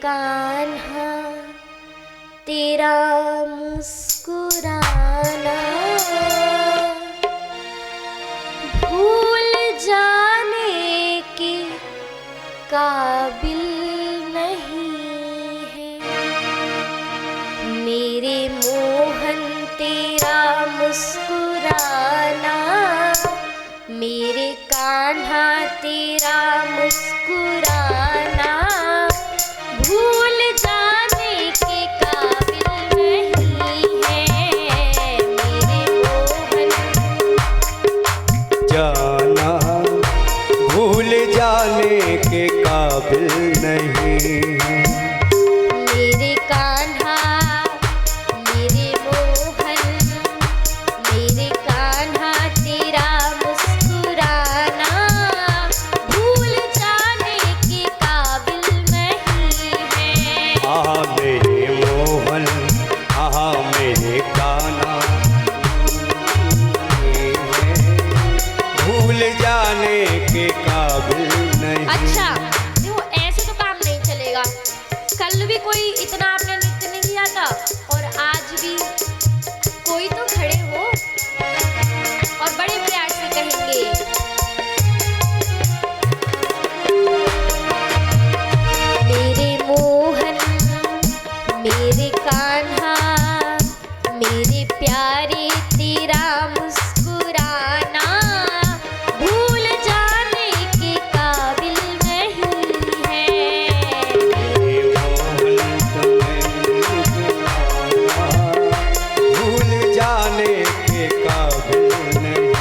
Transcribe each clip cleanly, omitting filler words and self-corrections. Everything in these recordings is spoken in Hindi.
कान्हा तेरा मुस्कुराना भूल जाने के काबिल नहीं है। मेरे मोहन तेरा मुस्कुराना, मेरे कान्हा तेरा मुस्कुराना भूल जाने के काबिल नहीं है। मेरे मोहन जाना भूल जाने के काबिल नहीं है। मेरे कान्हा मेरे मोहन, मेरे कान्हा तेरा मुस्कुराना भूल जाने के काबिल नहीं है। आहा मेरे मोहन, आहा मेरे कान्हा भूल जाने के काबिल नहीं। अच्छा क्यों, ऐसे तो काम नहीं चलेगा। कल भी कोई इतना आपने नृत्य नहीं किया था और आज भी कोई तो खड़े हो और बड़े प्यार से कहेंगे मेरे मोहन, मेरे कान्हा, मेरे प्यारे तेरा मुस्कुराना भूल जाने के काबिल नहीं है। मेरे मोहन तुम्हें भूल जाने के काबिल नहीं।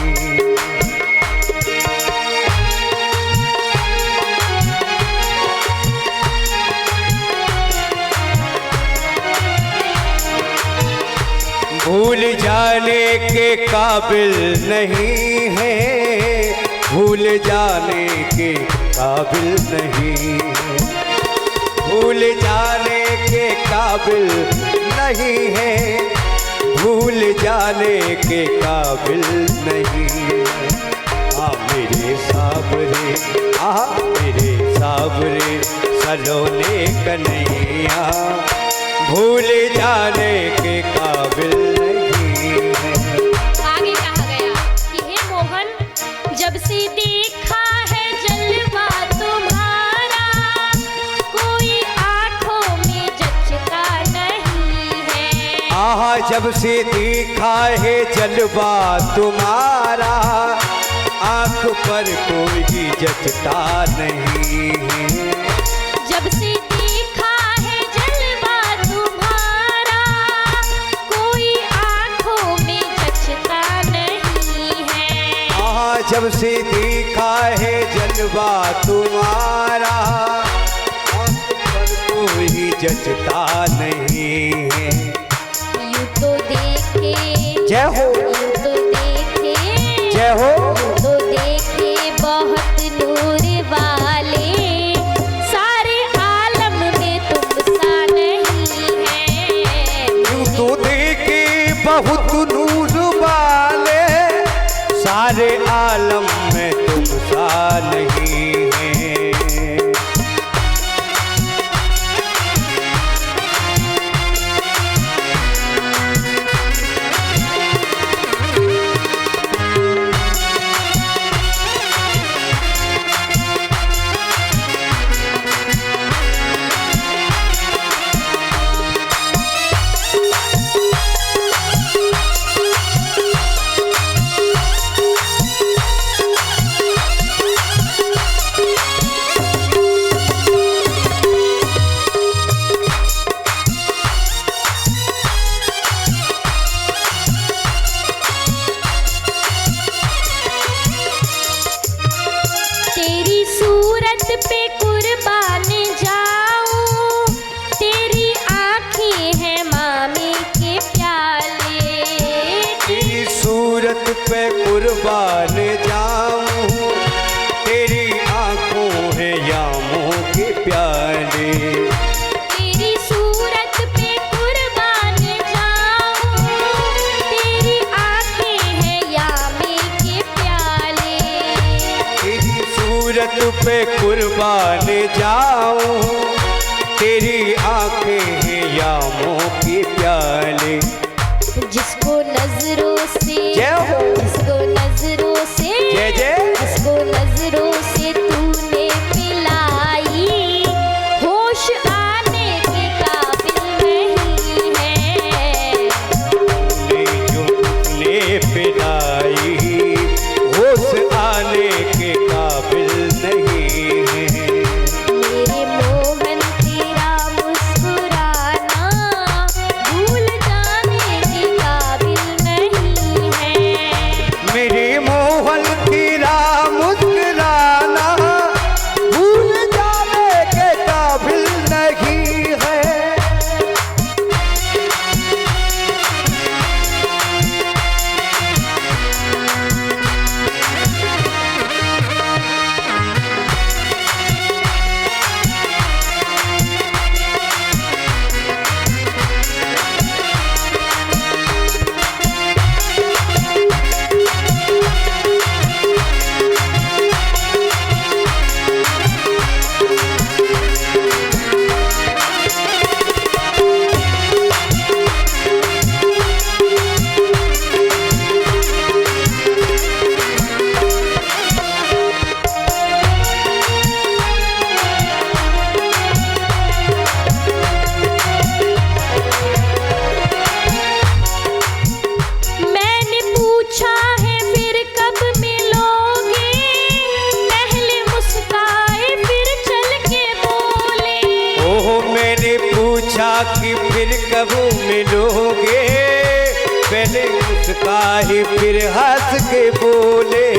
भूल जाने के काबिल नहीं है, भूल जाने के काबिल नहीं है। भूल जाने के काबिल नहीं है, भूल जाने के काबिल नहीं है। आ मेरे साबरे, आ मेरे साबरे सलोने कन्हैया भूल जाने के काबिल नहीं है। आगे कहा गया कि हे मोहन, जब से देखा है जलवा तुम्हारा कोई आंखों में जचता नहीं है। आहा जब से देखा है जलवा तुम्हारा आँख पर कोई जचता नहीं है। जब से देखा है जलवा तुम्हारा कोई आंखों में जचता नहीं है। आहा जब से देखा है जलवा तुम्हारा आँख पर कोई जचता नहीं है। यूं तो देखे, जय हो, यूं तो देखे, जय हो। तो देखे बहुत नूर वाले सारे आलम में तुम सा नहीं है। यूं तो देखे बहुत नूर वाले सारे आलम में तुम सा नहीं है। तेरी सूरत पे कुर्बान जाऊं, तेरी आँखें हैं मामे के प्याले। तेरी सूरत पे कुर्बान जाऊं, तेरी आंखों है यामों के प्याले। तेरी सूरत पे कुर्बान जाऊं, तेरी आँखें हैं यामे के प्याले। तेरी सूरत पे कुर्बान जाऊं, तेरी मैंने पूछा कि फिर कब मिलोगे, पहले मुस्काए फिर हंस के बोले।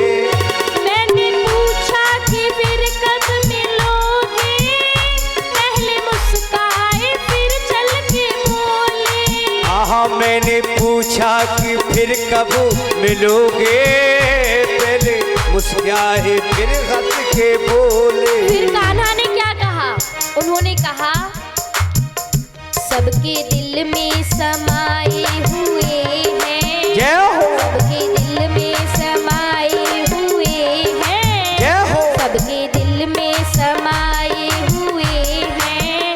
मैंने पूछा कि फिर कब मिलोगे, पहले मुस्काए फिर चल के बोले। हाँ मैंने पूछा कि फिर कब मिलोगे, पहले मुस्काए फिर हंस के बोले। फिर कान्हा ने क्या कहा? उन्होंने कहा सबके दिल में समाये हुए हैं, जय हो, सबके दिल में समाये हुए हैं, जय हो, सबके दिल में समाये हुए हैं,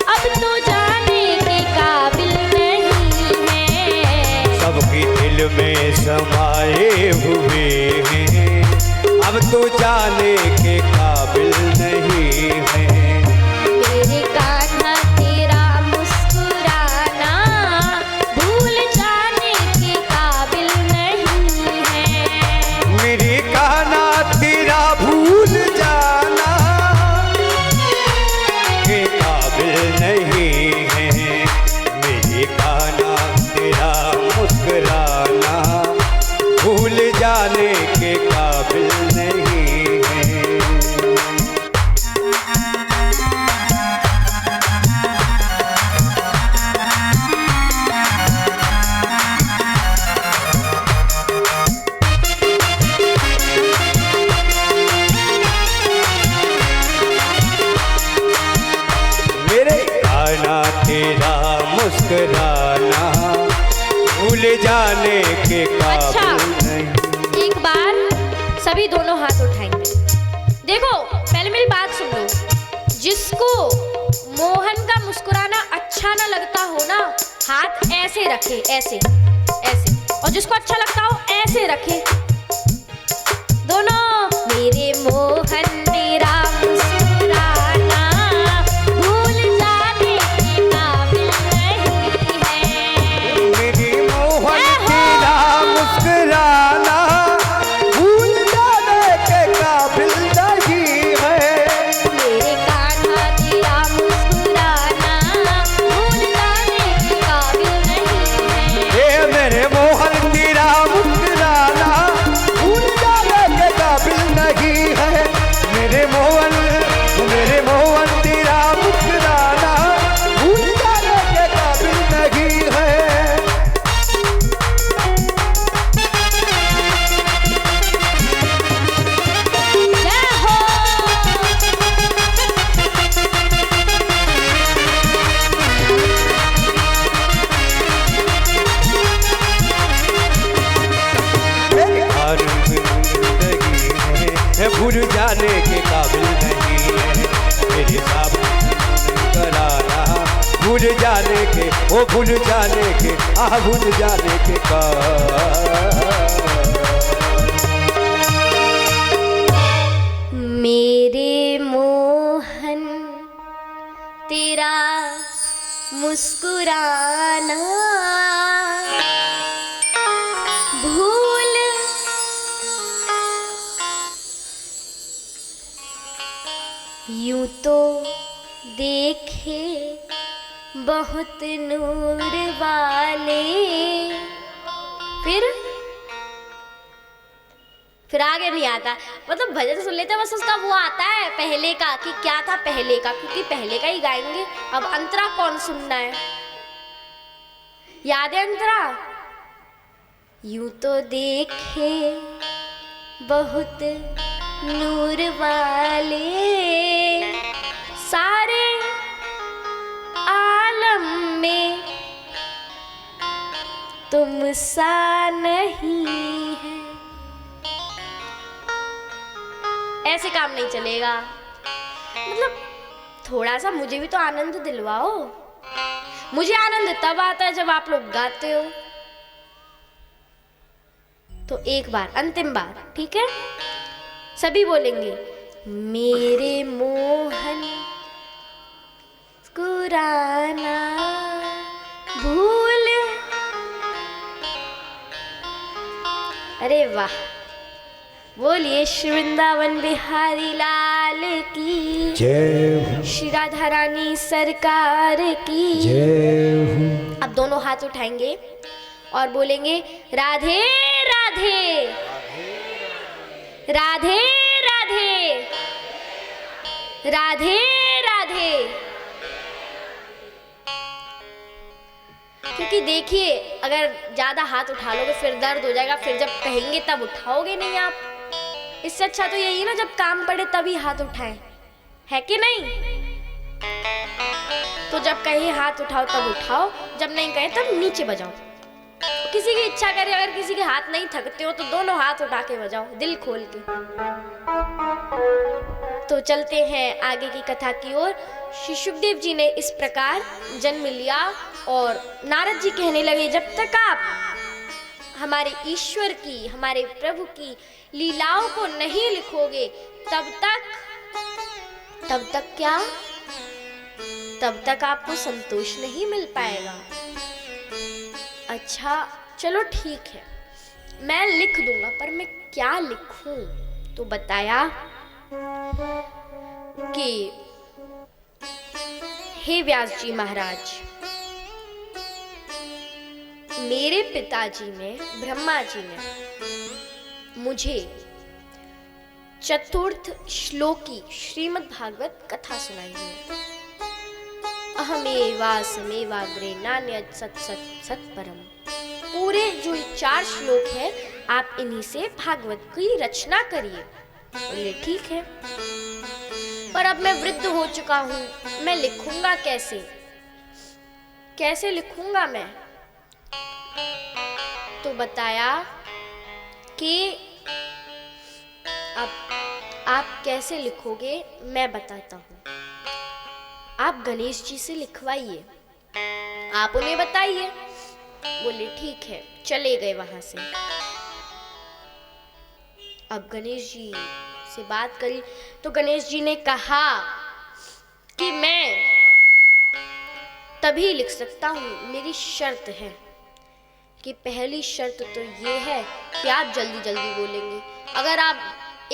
अब तो जाने के काबिल नहीं है। सबके दिल में समाये हुए हैं, अब तो जाने के काबिल नहीं है। मेरे कान्हा तेरा मुस्कुराना भूल जाने के काबिल नहीं है। मेरे कान्हा तेरा भूल जाना के काबिल नहीं है। मेरे कान्हा तेरा मुस्कुराना भूल जाने के काबिल नहीं है। मेरे कान्हा तेरा मुस्कुराना भूल जाने के अच्छा। काबिल नहीं। एक बार सभी दोनों हाथ उठाएंगे। देखो पहले मेरी बात सुन लो, जिसको मोहन का मुस्कुराना अच्छा ना लगता हो ना, हाथ ऐसे रखे, ऐसे ऐसे, और जिसको अच्छा लगता हो ऐसे रखे दोनों। मेरे मोहन तेरा मुस्कुराना भूल जाने के काबिल नहीं है। मेरी मोहन तेरा मुस्कुराना भूल जाने के काबिल नहीं है। मेरे कान्हा तेरा मुस्कुराना भूल जाने के काबिल नहीं है। ये मेरे मोहन तेरा मुस्कुराना भूल जाने के काबिल नहीं है। मेरे मोहन तेरा मुस्कुराना भूल जाने के काबिल नहीं है। जय हो। मेरी आनंद जिंदगी है भूल जाने के काबिल नहीं है। मेरे सामने कराना भूल जाने के, वो भूल जाने के, भूल जाने के का। मेरे मोहन तेरा मुस्कुराना भूल यूं तो देखे बहुत नूर वाले। फिर आगे नहीं आता, मतलब भजन सुन लेते हैं बस, उसका वो आता है पहले का कि क्या था पहले का, क्योंकि पहले का ही गाएंगे। अब अंतरा कौन सुनना है? याद है अंतरा? यूं तो देखे बहुत नूर वाले, सारे आलम में तुम सा नहीं है। ऐसे काम नहीं चलेगा, मतलब थोड़ा सा मुझे भी तो आनंद दिलवाओ। मुझे आनंद तब आता है जब आप लोग गाते हो। तो एक बार, अंतिम बार, ठीक है? सभी बोलेंगे मेरे मोहन मुस्कुराना भूल। अरे वाह, बोलिए श्री वृंदावन बिहारी लाल लाल की, जय हो, श्री राधा रानी सरकार की। जय हो। अब दोनों हाथ उठाएंगे और बोलेंगे राधे राधे, राधे राधे, राधे राधे। क्योंकि देखिए, अगर ज्यादा हाथ उठा लोगे फिर दर्द हो जाएगा, फिर जब कहेंगे तब उठाओगे नहीं आप। इससे अच्छा तो यही ना, जब काम पड़े तभी हाथ उठाएं, है कि नहीं? तो जब कहीं हाथ उठाओ तब उठाओ, जब नहीं कहे तब नीचे बजाओ। किसी की इच्छा करे, अगर किसी के हाथ नहीं थकते हो तो दोनों हाथ उठा के बजाओ दिल खोल के। तो चलते हैं आगे की कथा की ओर। श्री सुखदेव जी ने इस प्रकार जन्म लिया और नारद जी कहने लगे, जब तक आप हमारे ईश्वर की, हमारे प्रभु की लीलाओं को नहीं लिखोगे तब तक क्या, तब तक आपको संतोष नहीं मिल पाएगा। अच्छा चलो ठीक है, मैं लिख दूंगा, पर मैं क्या लिखूं? तो बताया कि हे व्यास जी महाराज, मेरे पिताजी ने, ब्रह्मा जी ने मुझे चतुर्थ श्लोकी श्रीमद् भागवत कथा सुनाई है। अहमेवासमेवाग्रे नान्यत् सत् सत् सत् परम। पूरे जो 4 श्लोक है, आप इन्हीं से भागवत की रचना करिए। बोले ठीक है, पर अब मैं वृद्ध हो चुका हूं, मैं लिखूंगा कैसे? कैसे लिखूंगा मैं? तो बताया कि अब आप कैसे लिखोगे मैं बताता हूं। आप गणेश जी से लिखवाइए, आप उन्हें बताइए। बोले ठीक है, चले गए वहां से। अब गणेश जी से बात करी तो गणेश जी ने कहा कि मैं तभी लिख सकता हूँ, मेरी शर्त है कि पहली शर्त तो ये है कि आप जल्दी जल्दी बोलेंगे। अगर आप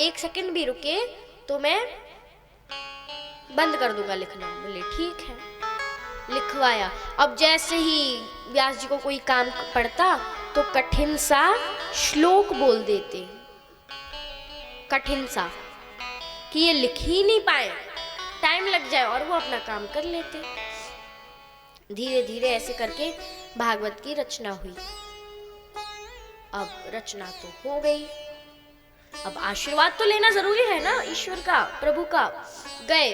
1 सेकंड भी रुके तो मैं बंद कर दूंगा लिखना। बोले ठीक है, लिखवाया। अब जैसे ही व्यास जी को कोई काम पड़ता तो कठिन सा श्लोक बोल देते, कठिन सा, कि ये लिख ही नहीं पाए, टाइम लग जाए, और वो अपना काम कर लेते। धीरे धीरे ऐसे करके भागवत की रचना हुई। अब रचना तो हो गई, अब आशीर्वाद तो लेना जरूरी है ना ईश्वर का, प्रभु का। गए